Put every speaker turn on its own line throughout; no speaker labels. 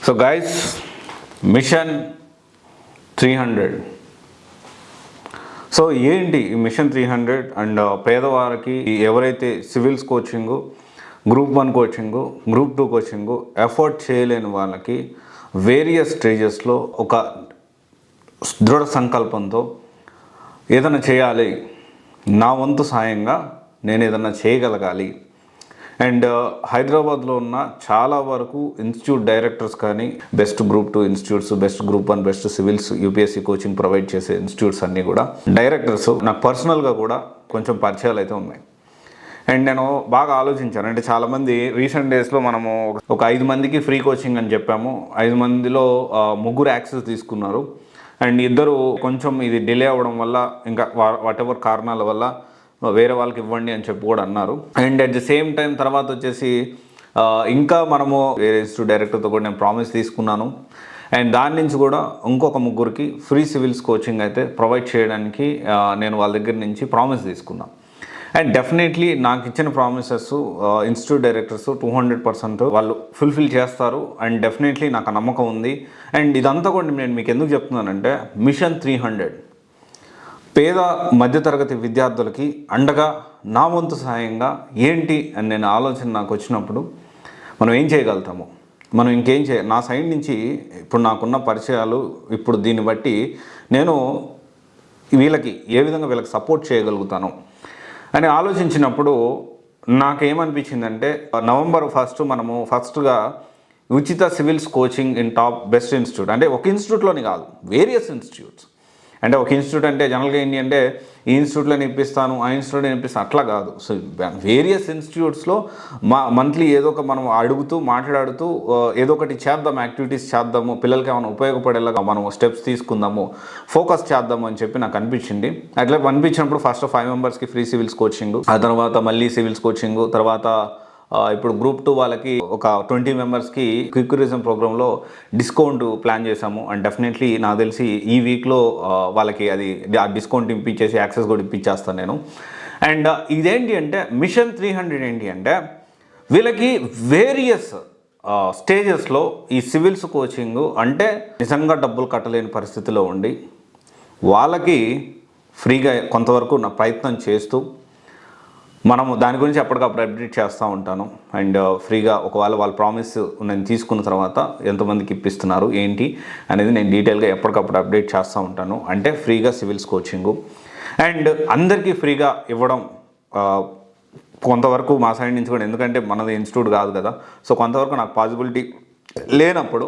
So guys, machine 300. So ఏంటి ఈ machine 300 and పేదవారికి ఎవరైతే civils coaching, group 1 coaching, group 2 coaching afford చేయలేని వాళ్ళకి వేరియస్ స్టేజెస్లో ఒక దృఢ సంకల్పంతో ఏదైనా చేయాలి, నా వంతు సాయంగా నేను ఏదైనా చేయగలగాలి. అండ్ హైదరాబాద్లో ఉన్న చాలా వరకు ఇన్స్టిట్యూట్ డైరెక్టర్స్ కానీ, best group 2 institutes, best group 1, best civils UPSC coaching provide చేసే ఇన్స్టిట్యూట్స్ అన్నీ కూడా డైరెక్టర్స్ నాకు పర్సనల్గా కూడా కొంచెం పరిచయాలు అయితే ఉన్నాయి. అండ్ నేను బాగా ఆలోచించాను. అంటే చాలామంది రీసెంట్ డేస్లో మనము ఒక 5 మందికి ఫ్రీ కోచింగ్ అని చెప్పాము. 5 మందిలో 3 యాక్సెస్ తీసుకున్నారు. అండ్ 2 కొంచెం ఇది డిలే అవ్వడం వల్ల, ఇంకా వాట్ ఎవర్ కారణాల వల్ల వేరే వాళ్ళకి ఇవ్వండి అని చెప్పి కూడా అన్నారు. And at the same time తర్వాత వచ్చేసి ఇంకా మనము వేరే ఇన్స్టిట్యూట్ డైరెక్టర్తో కూడా నేను ప్రామిస్ తీసుకున్నాను. అండ్ దాని నుంచి కూడా ఇంకొక 3కి ఫ్రీ సివిల్స్ కోచింగ్ అయితే ప్రొవైడ్ చేయడానికి నేను వాళ్ళ దగ్గర నుంచి ప్రామిస్ తీసుకున్నాను. అండ్ డెఫినెట్లీ నాకు ఇచ్చిన ప్రామిసెస్ ఇన్స్టిట్యూట్ డైరెక్టర్స్ 200% వాళ్ళు ఫుల్ఫిల్ చేస్తారు. అండ్ డెఫినెట్లీ నాకు నమ్మకం ఉంది. అండ్ ఇదంతా కూడా నేను మీకు ఎందుకు చెప్తున్నానంటే, మిషన్ 300 పేద మధ్యతరగతి విద్యార్థులకి అండగా నా వంతు సహాయంగా ఏంటి అని నేను ఆలోచన నాకు వచ్చినప్పుడు, మనం ఏం చేయగలుగుతాము, మనం ఇంకేం నా సైడ్ నుంచి ఇప్పుడు నాకున్న పరిచయాలు, ఇప్పుడు దీన్ని బట్టి నేను వీళ్ళకి ఏ విధంగా వీళ్ళకి సపోర్ట్ చేయగలుగుతాను అని ఆలోచించినప్పుడు నాకేమనిపించిందంటే, November 1 మనము ఫస్ట్గా ఉచిత civils coaching in top best institute, అంటే ఒక ఇన్స్టిట్యూట్లోని కాదు, వేరియస్ ఇన్స్టిట్యూట్స్. అంటే ఒక ఇన్స్టిట్యూట్ అంటే జనరల్గా ఏంటి అంటే, ఈ ఇన్స్టిట్యూట్లో ఇప్పిస్తాను, ఆ ఇన్స్టిట్యూట్లో ఇప్పిస్తాను, అట్లా కాదు. సో వేరియస్ ఇన్స్టిట్యూట్స్లో మంత్లీ ఏదో ఒక మనం అడుగుతూ మాట్లాడుతూ ఏదో ఒకటి చేద్దాం, యాక్టివిటీస్ చేద్దాము, పిల్లలకి ఏమైనా ఉపయోగపడేలాగా మనం స్టెప్స్ తీసుకుందాము, ఫోకస్ చేద్దాము అని చెప్పి నాకు అనిపించింది. అట్లా అనిపించినప్పుడు ఫస్ట్ 5 మెంబర్స్కి ఫ్రీ సివిల్స్ కోచింగ్, ఆ తర్వాత మళ్ళీ సివిల్స్ కోచింగ్, తర్వాత ఇప్పుడు గ్రూప్ 2 వాళ్ళకి ఒక 20 మెంబర్స్కి క్విక్ రివిజన్ ప్రోగ్రాంలో డిస్కౌంట్ ప్లాన్ చేశాము. అండ్ డెఫినెట్లీ నాకు తెలిసి ఈ వీక్లో వాళ్ళకి అది ఆ డిస్కౌంట్ ఇప్పించేసి యాక్సెస్ కూడా ఇప్పించేస్తాను నేను. అండ్ ఇదేంటి అంటే, మిషన్ 300 ఏంటి అంటే, వీళ్ళకి వేరియస్ స్టేజెస్లో ఈ సివిల్స్ కోచింగ్ అంటే నిజంగా డబ్బులు కట్టలేని పరిస్థితిలో ఉండి వాళ్ళకి ఫ్రీగా కొంతవరకు నా ప్రయత్నం చేస్తూ మనము దాని గురించి ఎప్పటికప్పుడు అప్డేట్ చేస్తూ ఉంటాను. అండ్ ఫ్రీగా ఒకవేళ వాళ్ళ ప్రామిస్ నేను తీసుకున్న తర్వాత ఎంతమందికి ఇప్పిస్తున్నారు ఏంటి అనేది నేను డీటెయిల్గా ఎప్పటికప్పుడు అప్డేట్ చేస్తూ ఉంటాను. అంటే ఫ్రీగా సివిల్స్ కోచింగు అండ్ అందరికీ ఫ్రీగా ఇవ్వడం కొంతవరకు మా సైడ్ నుంచి కూడా, ఎందుకంటే మనది ఇన్స్టిట్యూట్ కాదు కదా. సో కొంతవరకు నాకు పాసిబిలిటీ లేనప్పుడు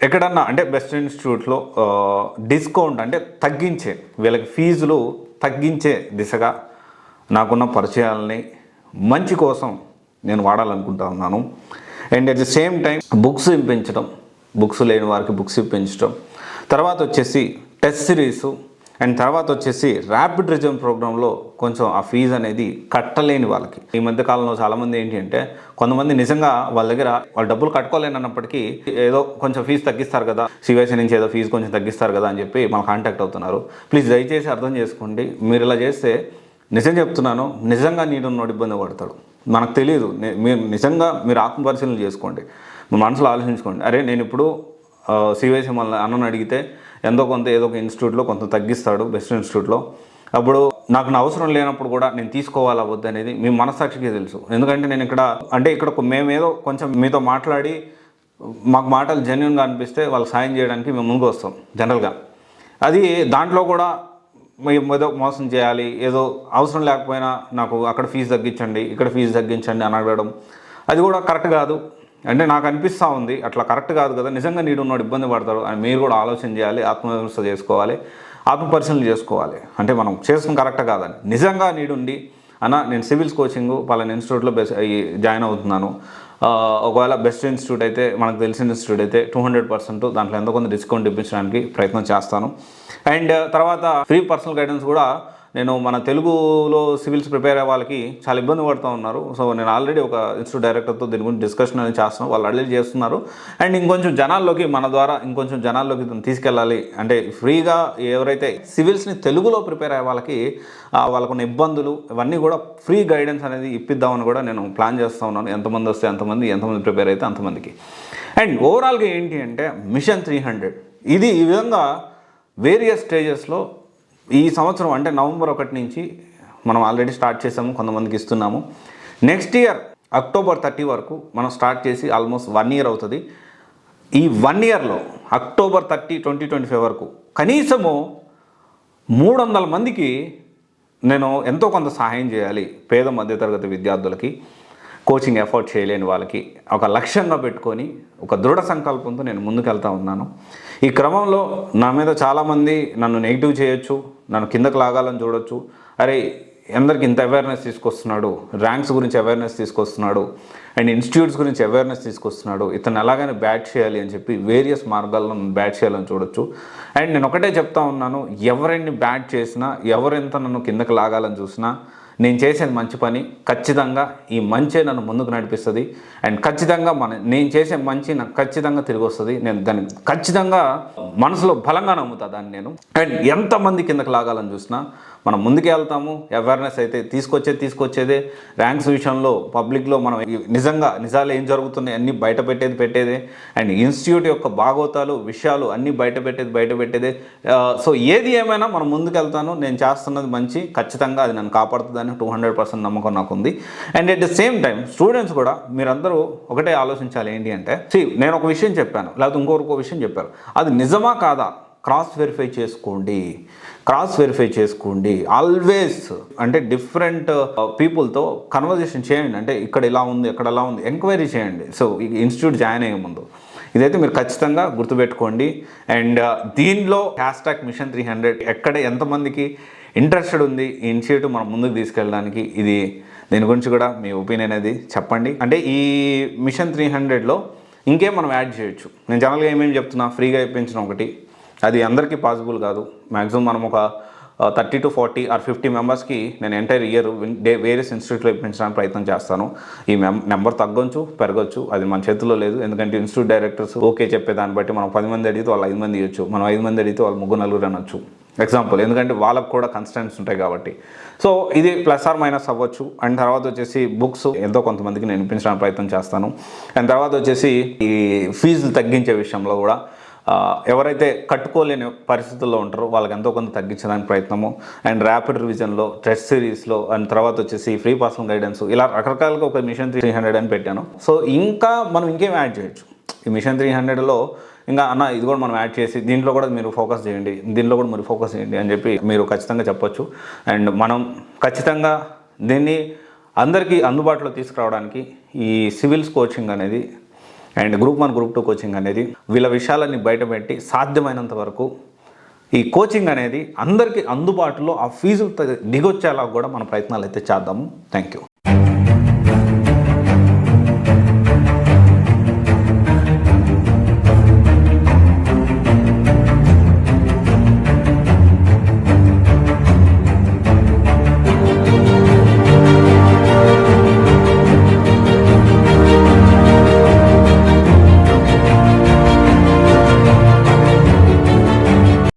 ఎక్కడన్నా అంటే బెస్ట్ ఇన్స్టిట్యూట్లో డిస్కౌంట్ అంటే తగ్గించే, వీళ్ళకి ఫీజులు తగ్గించే దిశగా నాకున్న పరిచయాలని మంచి కోసం నేను వాడాలనుకుంటా ఉన్నాను. And at the same time books ఇప్పించడం, బుక్స్ లేని వారికి బుక్స్ ఇప్పించడం, తర్వాత వచ్చేసి టెస్ట్ సిరీసు, అండ్ తర్వాత వచ్చేసి ర్యాపిడ్ రివిజన్ ప్రోగ్రాంలో కొంచెం ఆ ఫీజు అనేది కట్టలేని వాళ్ళకి. ఈ మధ్య కాలంలో చాలామంది ఏంటి అంటే, కొంతమంది నిజంగా వాళ్ళ దగ్గర వాళ్ళు డబ్బులు కట్టుకోలేని అన్నప్పటికీ ఏదో కొంచెం ఫీజు తగ్గిస్తారు కదా, సిబిఎస్ఈ నుంచి ఏదో ఫీజు కొంచెం తగ్గిస్తారు కదా అని చెప్పి మన కాంటాక్ట్ అవుతున్నారు. ప్లీజ్ దయచేసి అర్థం చేసుకోండి, మీరు ఇలా చేస్తే నిజం చెప్తున్నాను, నిజంగా నీడున్నోడు ఇబ్బంది పడతాడు. మనకు తెలియదు. మీరు నిజంగా మీరు ఆత్మపరిశీలన చేసుకోండి, మీ మనసులో ఆలోచించుకోండి. అరే నేను ఇప్పుడు సిబిఎస్ఈ మళ్ళీ అన్నను అడిగితే ఎంతో కొంత ఏదో ఒక ఇన్స్టిట్యూట్లో కొంత తగ్గిస్తాడు, బెస్ట్ ఇన్స్టిట్యూట్లో. అప్పుడు నాకు నా అవసరం లేనప్పుడు కూడా నేను తీసుకోవాలా వద్దు అనేది మీ మనస్సాక్షికి తెలుసు. ఎందుకంటే నేను ఇక్కడ మేమేదో కొంచెం మీతో మాట్లాడి మాకు మాటలు జెన్యున్గా అనిపిస్తే వాళ్ళకి సాయం చేయడానికి మేము ముందుకు వస్తాం జనరల్గా. అది దాంట్లో కూడా ఏదో మోసం చేయాలి, ఏదో అవసరం లేకపోయినా నాకు అక్కడ ఫీజు తగ్గించండి, ఇక్కడ ఫీజు తగ్గించండి అని అడగడం, అది కూడా కరెక్ట్ కాదు. అంటే నాకు అనిపిస్తూ ఉంది అట్లా కరెక్ట్ కాదు కదా. నిజంగా నీడు ఉన్నాడు ఇబ్బంది పడతాడు అని మీరు కూడా ఆలోచన చేయాలి, ఆత్మవిమర్శ చేసుకోవాలి, ఆత్మపరిశీలన చేసుకోవాలి. అంటే మనం చేసుకుని కరెక్ట్ కాదని నిజంగా నీడుండి, అన్న నేను సివిల్స్ కోచింగ్ పలానా ఇన్స్టిట్యూట్లో జాయిన్ అవుతున్నాను, ఒకవేళ బెస్ట్ ఇన్స్టిట్యూట్ అయితే, మనకు తెలిసిన ఇన్స్టిట్యూట్ అయితే 200% దాంట్లో ఎంతో కొంత డిస్కౌంట్ ఇప్పించడానికి ప్రయత్నం చేస్తాను. అండ్ తర్వాత ఫ్రీ పర్సనల్ గైడెన్స్ కూడా నేను మన తెలుగులో సివిల్స్ ప్రిపేర్ అయ్యే వాళ్ళకి చాలా ఇబ్బంది పడుతూ ఉన్నారు. సో నేను ఆల్రెడీ ఒక ఇన్స్టిట్యూట్ డైరెక్టర్తో దీని గురించి డిస్కషన్ అనేది చేస్తున్నాను, వాళ్ళు అడిగి చేస్తున్నారు. అండ్ ఇంకొంచెం జనాల్లోకి, మన ద్వారా ఇంకొంచెం జనాల్లోకి తీసుకెళ్ళాలి అంటే, ఫ్రీగా ఎవరైతే సివిల్స్ని తెలుగులో ప్రిపేర్ అయ్యే వాళ్ళకి వాళ్ళకున్న ఇబ్బందులు ఇవన్నీ కూడా ఫ్రీ గైడెన్స్ అనేది ఇప్పిద్దామని కూడా నేను ప్లాన్ చేస్తూ ఉన్నాను. ఎంతమంది వస్తే ఎంతమంది ప్రిపేర్ అయితే అంతమందికి. అండ్ ఓవరాల్గా ఏంటి అంటే మిషన్ 300 ఇది ఈ విధంగా వేరియస్ స్టేజెస్లో ఈ సంవత్సరం అంటే నవంబర్ 1 నుంచి మనం ఆల్రెడీ స్టార్ట్ చేసాము, కొంతమందికి ఇస్తున్నాము. నెక్స్ట్ ఇయర్ అక్టోబర్ 30 వరకు మనం స్టార్ట్ చేసి ఆల్మోస్ట్ 1 ఇయర్ అవుతుంది. ఈ 1 ఇయర్లో అక్టోబర్ 30, 2025 వరకు కనీసము 300 మందికి నేను ఎంతో కొంత సహాయం చేయాలి. పేద మధ్యతరగతి విద్యార్థులకి, కోచింగ్ ఎఫర్ట్ చేయలేని వాళ్ళకి ఒక లక్ష్యంగా పెట్టుకొని ఒక దృఢ సంకల్పంతో నేను ముందుకెళ్తా ఉన్నాను. ఈ క్రమంలో నా మీద చాలామంది నన్ను నెగిటివ్ చేయొచ్చు, నన్ను కిందకు లాగాలని చూడొచ్చు. అరే అందరికి ఇంత అవేర్నెస్ తీసుకొస్తున్నాడు, ర్యాంక్స్ గురించి అవేర్నెస్ తీసుకొస్తున్నాడు, అండ్ ఇన్స్టిట్యూట్స్ గురించి అవేర్నెస్ తీసుకొస్తున్నాడు, ఇతను ఎలాగైనా బ్యాట్ చేయాలి అని చెప్పి వేరియస్ మార్గాల్లో బ్యాట్ చేయాలని చూడొచ్చు. అండ్ నేను ఒకటే చెప్తా ఉన్నాను, ఎవరిని బ్యాట్ చేసినా, ఎవరెంత నన్ను కిందకు లాగాలని చూసినా నేను చేసేది మంచి పని. ఖచ్చితంగా ఈ మంచే నన్ను ముందుకు నడిపిస్తుంది. అండ్ ఖచ్చితంగా నేను చేసే మంచి నాకు ఖచ్చితంగా తిరిగి వస్తుంది. నేను దాన్ని ఖచ్చితంగా మనసులో బలంగా నమ్ముతా దాన్ని నేను. అండ్ ఎంతమంది కిందకు లాగాలని చూసినా మనం ముందుకు వెళ్తాము. అవేర్నెస్ అయితే తీసుకొచ్చేదే. ర్యాంక్స్ విషయంలో పబ్లిక్లో మనం నిజాలు ఏం జరుగుతున్నాయి అన్నీ బయట పెట్టేదే. అండ్ ఇన్స్టిట్యూట్ యొక్క భాగోతాలు విషయాలు అన్నీ బయట పెట్టేదే. సో ఏది ఏమైనా మనం ముందుకు వెళ్తాను. నేను చేస్తున్నది మంచి, ఖచ్చితంగా అది నన్ను కాపాడుతుందని 200% నమ్మకం నాకు ఉంది. And at the same time students కూడా మీరందరూ ఒకటే ఆలోచించాలి. ఏంటి అంటే నేను ఒక విషయం చెప్పాను, లేకపోతే ఇంకొక విషయం చెప్పారు, అది నిజమా కాదా క్రాస్ వెరిఫై చేసుకోండి. ఆల్వేస్ అంటే డిఫరెంట్ పీపుల్తో కన్వర్జేషన్ చేయండి. అంటే ఇక్కడ ఇలా ఉంది, అక్కడ ఎలా ఉంది, ఎంక్వైరీ చేయండి. సో ఈ ఇన్స్టిట్యూట్ జాయిన్ అయ్యే ముందు ఇదైతే మీరు ఖచ్చితంగా గుర్తుపెట్టుకోండి. అండ్ దీనిలో #Mission 300 ఎక్కడ ఎంతమందికి ఇంట్రెస్టెడ్ ఉంది ఈ ఇనిషియేటివ్ మనం ముందుకు తీసుకెళ్ళడానికి, దీని గురించి కూడా మీ ఒపీనియన్ అనేది చెప్పండి. అంటే ఈ మిషన్ 300లో ఇంకేం మనం యాడ్ చేయొచ్చు. నేను జనరల్గా ఏమేమి చెప్తున్నా, ఫ్రీగా ఇప్పించిన ఒకటి, అది అందరికీ పాసిబుల్ కాదు. మ్యాక్సిమం మనం ఒక 30 to 40 or 50 మెంబర్స్కి నేను ఎంటైర్ ఇయర్ వేరియస్ ఇన్స్టిట్యూట్లో ఇప్పించడానికి ప్రయత్నం చేస్తాను. ఈ నెంబర్ తగ్గొచ్చు, పెరగచ్చు, అది మన చేతుల్లో లేదు. ఎందుకంటే ఇన్స్టిట్యూట్ డైరెక్టర్స్ ఓకే చెప్పేదాన్ని బట్టి మనం 10 మంది అడిగితే వాళ్ళు 5 మంది ఇవ్వచ్చు, మనం 5 మంది అడిగితే వాళ్ళు 3-4 అనొచ్చు ఎగ్జాంపుల్. ఎందుకంటే వాళ్ళకు కూడా కన్స్టెంట్స్ ఉంటాయి కాబట్టి. సో ఇది ± అవ్వచ్చు. అండ్ తర్వాత వచ్చేసి బుక్స్ ఎంతో కొంతమందికి నేను ఇప్పించడానికి ప్రయత్నం చేస్తాను. అండ్ తర్వాత వచ్చేసి ఈ ఫీజులు తగ్గించే విషయంలో కూడా ఎవరైతే కట్టుకోలేని పరిస్థితుల్లో ఉంటారో వాళ్ళకి ఎంతో కొంత తగ్గించడానికి ప్రయత్నము. అండ్ ర్యాపిడ్ రివిజన్లో, టెస్ట్ సిరీస్లో, అండ్ తర్వాత వచ్చేసి ఫ్రీ పర్సనల్ గైడెన్స్, ఇలా రకరకాలుగా ఒక మిషన్ 300 అని పెట్టాను. సో ఇంకా మనం ఇంకేం యాడ్ చేయొచ్చు ఈ మిషన్ 300లో. ఇంకా ఇది కూడా మనం యాడ్ చేసి దీంట్లో కూడా మీరు ఫోకస్ చేయండి అని చెప్పి మీరు ఖచ్చితంగా చెప్పొచ్చు. అండ్ మనం ఖచ్చితంగా దీన్ని అందరికీ అందుబాటులో తీసుకురావడానికి ఈ సివిల్స్ కోచింగ్ అనేది అండ్ గ్రూప్ 1, గ్రూప్ 2 కోచింగ్ అనేది వీళ్ళ విషయాలన్నీ బయటపెట్టి సాధ్యమైనంత వరకు ఈ కోచింగ్ అనేది అందరికీ అందుబాటులో ఆ ఫీజులు దిగొచ్చేలా కూడా మన ప్రయత్నాలు అయితే చేద్దాము. Thank you.